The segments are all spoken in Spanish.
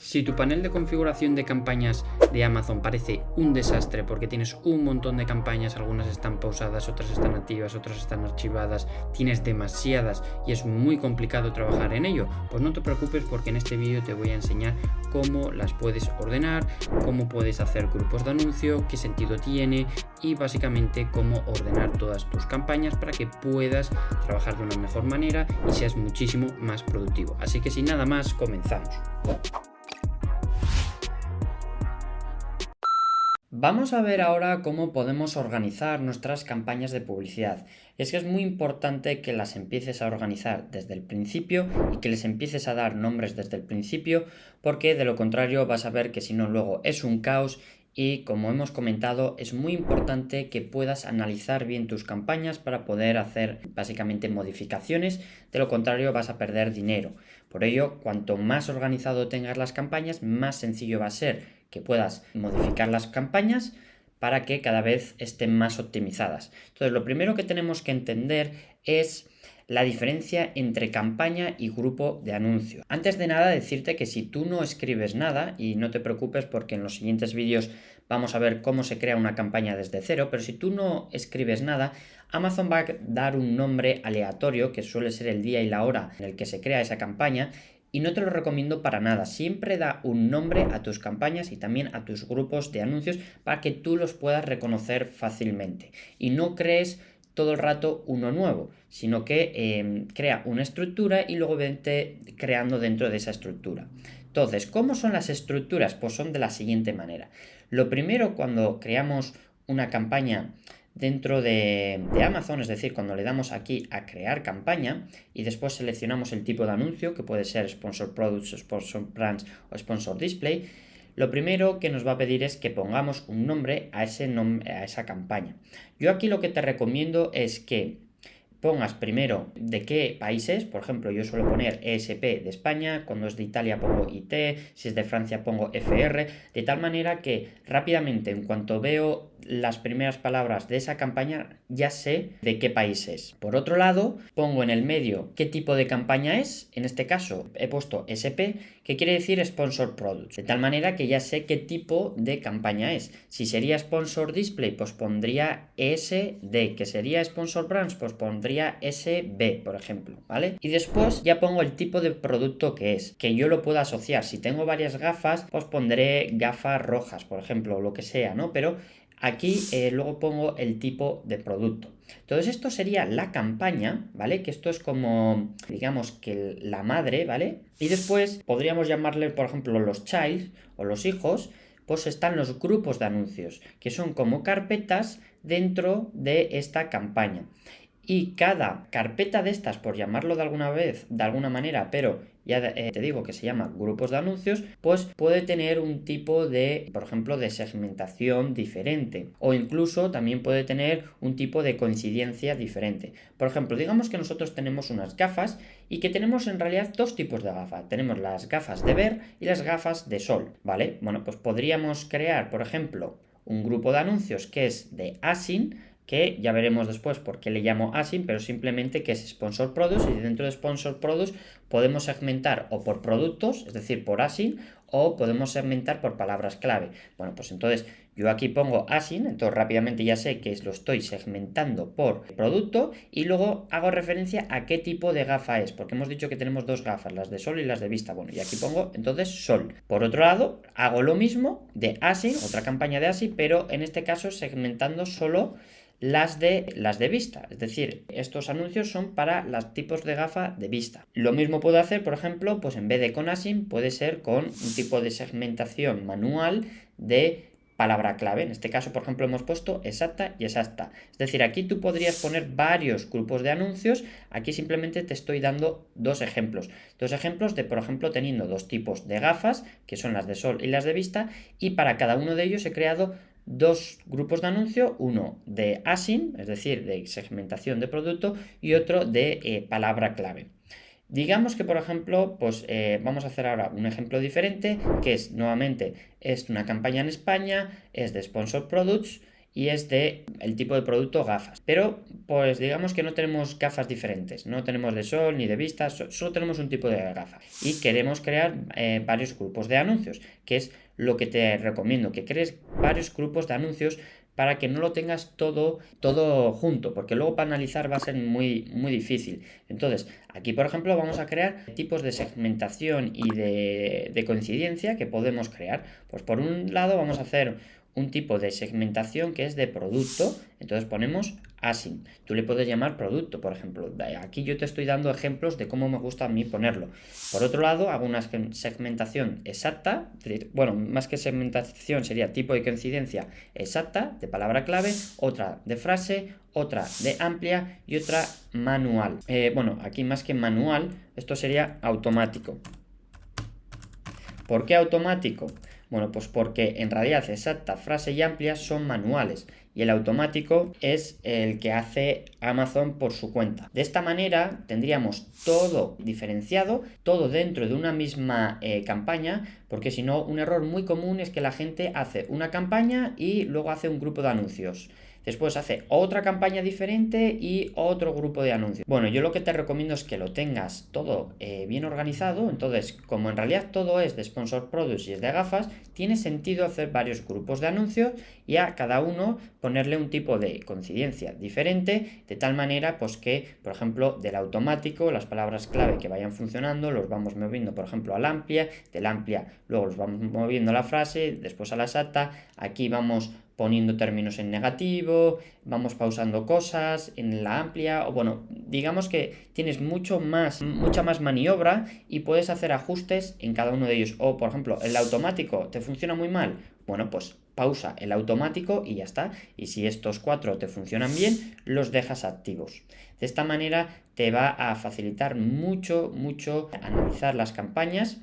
Si tu panel de configuración de campañas de Amazon parece un desastre porque tienes un montón de campañas, algunas están pausadas, otras están activas, otras están archivadas, tienes demasiadas y es muy complicado trabajar en ello, pues no te preocupes porque en este vídeo te voy a enseñar cómo las puedes ordenar, cómo puedes hacer grupos de anuncio, qué sentido tiene y básicamente cómo ordenar todas tus campañas para que puedas trabajar de una mejor manera y seas muchísimo más productivo. Así que sin nada más, comenzamos. Vamos a ver ahora cómo podemos organizar nuestras campañas de publicidad. Es que es muy importante que las empieces a organizar desde el principio y que les empieces a dar nombres desde el principio, porque de lo contrario vas a ver que si no luego es un caos. Y como hemos comentado, es muy importante que puedas analizar bien tus campañas para poder hacer básicamente modificaciones, de lo contrario vas a perder dinero. Por ello, cuanto más organizado tengas las campañas, más sencillo va a ser que puedas modificar las campañas para que cada vez estén más optimizadas. Entonces, lo primero que tenemos que entender es la diferencia entre campaña y grupo de anuncio. Antes de nada, decirte que si tú no escribes nada, y no te preocupes porque en los siguientes vídeos vamos a ver cómo se crea una campaña desde cero, pero si tú no escribes nada, Amazon va a dar un nombre aleatorio, que suele ser el día y la hora en el que se crea esa campaña, y no te lo recomiendo para nada. Siempre da un nombre a tus campañas y también a tus grupos de anuncios para que tú los puedas reconocer fácilmente. Y no crees todo el rato uno nuevo, sino que crea una estructura y luego vete creando dentro de esa estructura. Entonces, ¿cómo son las estructuras? Pues son de la siguiente manera. Lo primero, cuando creamos una campaña dentro de Amazon, es decir, cuando le damos aquí a crear campaña y después seleccionamos el tipo de anuncio, que puede ser Sponsor Products, Sponsor Brands o Sponsor Display, lo primero que nos va a pedir es que pongamos un nombre a esa campaña. Yo aquí lo que te recomiendo es que pongas primero de qué países, por ejemplo, yo suelo poner ESP de España, cuando es de Italia pongo IT, si es de Francia pongo FR, de tal manera que rápidamente, en cuanto veo las primeras palabras de esa campaña, ya sé de qué país es. Por otro lado, pongo en el medio qué tipo de campaña es, en este caso he puesto SP, que quiere decir Sponsor Products, de tal manera que ya sé qué tipo de campaña es. Si sería Sponsor Display, pues pondría SD, que sería Sponsor Brands, pues pondría SB, por ejemplo, ¿vale? Y después ya pongo el tipo de producto que es, que yo lo puedo asociar. Si tengo varias gafas, pues pondré gafas rojas, por ejemplo, o lo que sea, ¿no? Pero aquí luego pongo el tipo de producto. Entonces esto sería la campaña, ¿vale? Que esto es como, digamos que la madre, ¿vale? Y después podríamos llamarle, por ejemplo, los childs o los hijos, pues están los grupos de anuncios, que son como carpetas dentro de esta campaña. Y cada carpeta de estas, por llamarlo de alguna manera, pero ya te digo que se llama grupos de anuncios, pues puede tener un tipo de, por ejemplo, de segmentación diferente. O incluso también puede tener un tipo de coincidencia diferente. Por ejemplo, digamos que nosotros tenemos unas gafas y que tenemos en realidad dos tipos de gafas. Tenemos las gafas de ver y las gafas de sol, ¿vale? Bueno, pues podríamos crear, por ejemplo, un grupo de anuncios que es de ASIN, que ya veremos después por qué le llamo ASIN, pero simplemente que es Sponsor Products, y dentro de Sponsor Products podemos segmentar o por productos, es decir, por ASIN, o podemos segmentar por palabras clave. Bueno, pues entonces yo aquí pongo ASIN, entonces rápidamente ya sé que lo estoy segmentando por producto y luego hago referencia a qué tipo de gafa es, porque hemos dicho que tenemos dos gafas, las de sol y las de vista. Bueno, y aquí pongo entonces sol. Por otro lado, hago lo mismo de ASIN, otra campaña de ASIN, pero en este caso segmentando solo las de vista, es decir, estos anuncios son para los tipos de gafa de vista. Lo mismo puedo hacer, por ejemplo, pues en vez de con ASIN puede ser con un tipo de segmentación manual de palabra clave. En este caso, por ejemplo, hemos puesto exacta y exacta. Es decir, aquí tú podrías poner varios grupos de anuncios. Aquí simplemente te estoy dando dos ejemplos. Dos ejemplos de, por ejemplo, teniendo dos tipos de gafas, que son las de sol y las de vista, y para cada uno de ellos he creado dos grupos de anuncio, uno de ASIN, es decir, de segmentación de producto, y otro de palabra clave. Digamos que, por ejemplo, pues vamos a hacer ahora un ejemplo diferente, que es, nuevamente, es una campaña en España, es de Sponsor Products, y es de el tipo de producto gafas. Pero pues digamos que no tenemos gafas diferentes, no tenemos de sol ni de vista, solo tenemos un tipo de gafa y queremos crear varios grupos de anuncios, que es lo que te recomiendo, que crees varios grupos de anuncios para que no lo tengas todo junto, porque luego para analizar va a ser muy difícil. Entonces, aquí por ejemplo vamos a crear tipos de segmentación y de coincidencia que podemos crear. Pues por un lado vamos a hacer un tipo de segmentación que es de producto, entonces ponemos async. Tú le puedes llamar producto, por ejemplo. Aquí yo te estoy dando ejemplos de cómo me gusta a mí ponerlo. Por otro lado, hago una segmentación exacta, bueno, más que segmentación sería tipo de coincidencia exacta, de palabra clave, otra de frase, otra de amplia y otra manual. Bueno, aquí más que manual, esto sería automático. ¿Por qué automático? Bueno, pues porque en realidad exacta, frase y amplia son manuales y el automático es el que hace Amazon por su cuenta. De esta manera tendríamos todo diferenciado, todo dentro de una misma campaña, porque si no, un error muy común es que la gente hace una campaña y luego hace un grupo de anuncios. Después hace otra campaña diferente y otro grupo de anuncios. Bueno, yo lo que te recomiendo es que lo tengas todo bien organizado. Entonces, como en realidad todo es de Sponsor Products y es de gafas, tiene sentido hacer varios grupos de anuncios y a cada uno ponerle un tipo de coincidencia diferente, de tal manera pues que, por ejemplo, del automático, las palabras clave que vayan funcionando, los vamos moviendo, por ejemplo, al amplia, del amplia luego los vamos moviendo a la frase, después a la exacta, aquí vamos poniendo términos en negativo, vamos pausando cosas en la amplia, o bueno, digamos que tienes mucha más maniobra y puedes hacer ajustes en cada uno de ellos. O, por ejemplo, el automático te funciona muy mal, bueno, pues pausa el automático y ya está. Y si estos 4 te funcionan bien, los dejas activos. De esta manera te va a facilitar mucho analizar las campañas.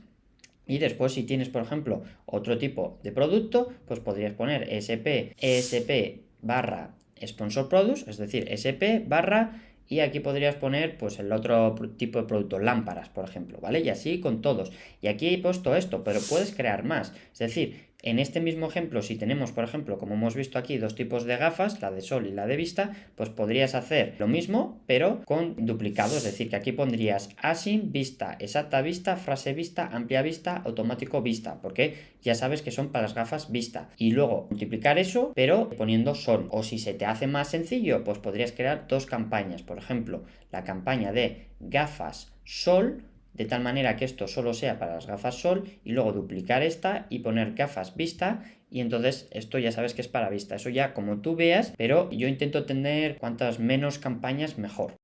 Y después si tienes, por ejemplo, otro tipo de producto, pues podrías poner ESP barra Sponsor Products, es decir, ESP barra, y aquí podrías poner pues el otro tipo de producto, lámparas, por ejemplo, ¿vale? Y así con todos. Y aquí he puesto esto, pero puedes crear más. Es decir, en este mismo ejemplo, si tenemos, por ejemplo, como hemos visto aquí, dos tipos de gafas, la de sol y la de vista, pues podrías hacer lo mismo, pero con duplicado. Es decir, que aquí pondrías async, vista, exacta vista, frase vista, amplia vista, automático vista, porque ya sabes que son para las gafas vista. Y luego multiplicar eso, pero poniendo sol. O si se te hace más sencillo, pues podrías crear dos campañas. Por ejemplo, la campaña de gafas sol, de tal manera que esto solo sea para las gafas sol, y luego duplicar esta y poner gafas vista, y entonces esto ya sabes que es para vista. Eso ya como tú veas, pero yo intento tener cuantas menos campañas mejor.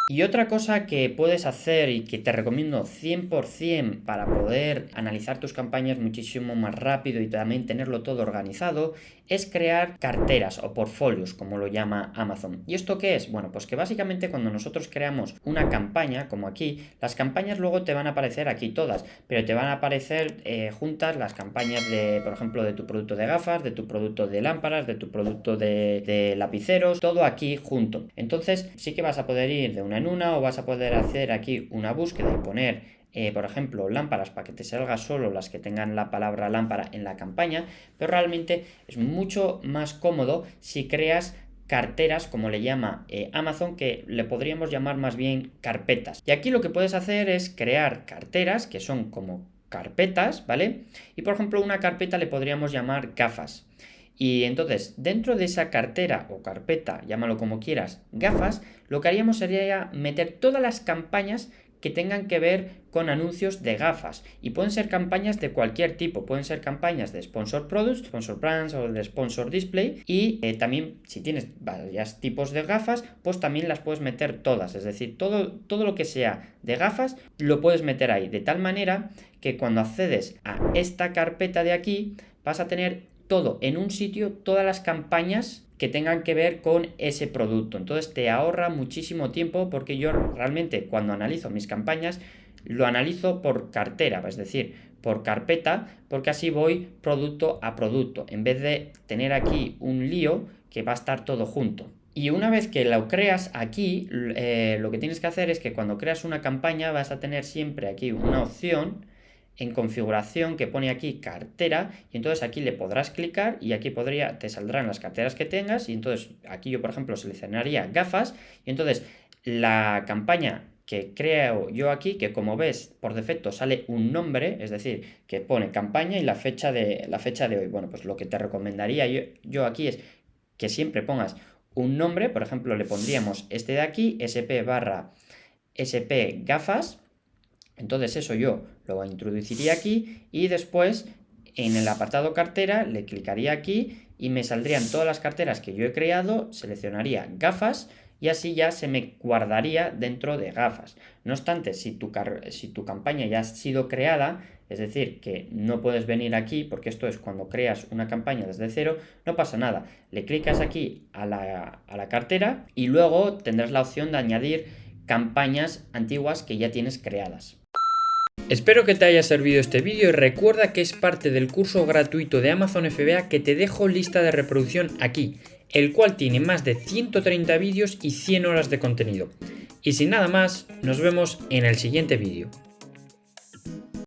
Y otra cosa que puedes hacer y que te recomiendo 100% para poder analizar tus campañas muchísimo más rápido y también tenerlo todo organizado es crear carteras o portfolios, como lo llama Amazon. ¿Y esto qué es? Bueno, pues que básicamente cuando nosotros creamos una campaña, como aquí, las campañas luego te van a aparecer aquí todas, pero te van a aparecer juntas las campañas de, por ejemplo, de tu producto de gafas, de tu producto de lámparas, de tu producto de lapiceros, todo aquí junto. Entonces sí que vas a poder ir de una en una o vas a poder hacer aquí una búsqueda y poner por ejemplo, lámparas para que te salga solo las que tengan la palabra lámpara en la campaña, pero realmente es mucho más cómodo si creas carteras, como le llama Amazon, que le podríamos llamar más bien carpetas. Y aquí lo que puedes hacer es crear carteras que son como carpetas, ¿vale? Y por ejemplo, una carpeta le podríamos llamar gafas. Y entonces, dentro de esa cartera o carpeta, llámalo como quieras, gafas, lo que haríamos sería meter todas las campañas que tengan que ver con anuncios de gafas. Y pueden ser campañas de cualquier tipo. Pueden ser campañas de Sponsor Products, Sponsor Brands o de Sponsor Display. Y también, si tienes varios tipos de gafas, pues también las puedes meter todas. Es decir, todo lo que sea de gafas, lo puedes meter ahí. De tal manera que cuando accedes a esta carpeta de aquí, vas a tener todo en un sitio, todas las campañas que tengan que ver con ese producto. Entonces te ahorra muchísimo tiempo porque yo realmente cuando analizo mis campañas lo analizo por cartera, es decir, por carpeta, porque así voy producto a producto, en vez de tener aquí un lío que va a estar todo junto. Y una vez que lo creas aquí, lo que tienes que hacer es que cuando creas una campaña vas a tener siempre aquí una opción en configuración que pone aquí cartera, y entonces aquí le podrás clicar y aquí te saldrán las carteras que tengas, y entonces aquí yo por ejemplo seleccionaría gafas, y entonces la campaña que creo yo aquí, que como ves por defecto sale un nombre, es decir, que pone campaña y la fecha de hoy. Bueno, pues lo que te recomendaría yo aquí es que siempre pongas un nombre, por ejemplo le pondríamos este de aquí, SP gafas. Entonces eso yo lo introduciría aquí y después en el apartado cartera le clicaría aquí y me saldrían todas las carteras que yo he creado, seleccionaría gafas y así ya se me guardaría dentro de gafas. No obstante, si tu campaña ya ha sido creada, es decir, que no puedes venir aquí porque esto es cuando creas una campaña desde cero, no pasa nada. Le clicas aquí a la cartera y luego tendrás la opción de añadir campañas antiguas que ya tienes creadas. Espero que te haya servido este vídeo y recuerda que es parte del curso gratuito de Amazon FBA que te dejo lista de reproducción aquí, el cual tiene más de 130 vídeos y 100 horas de contenido. Y sin nada más, nos vemos en el siguiente vídeo.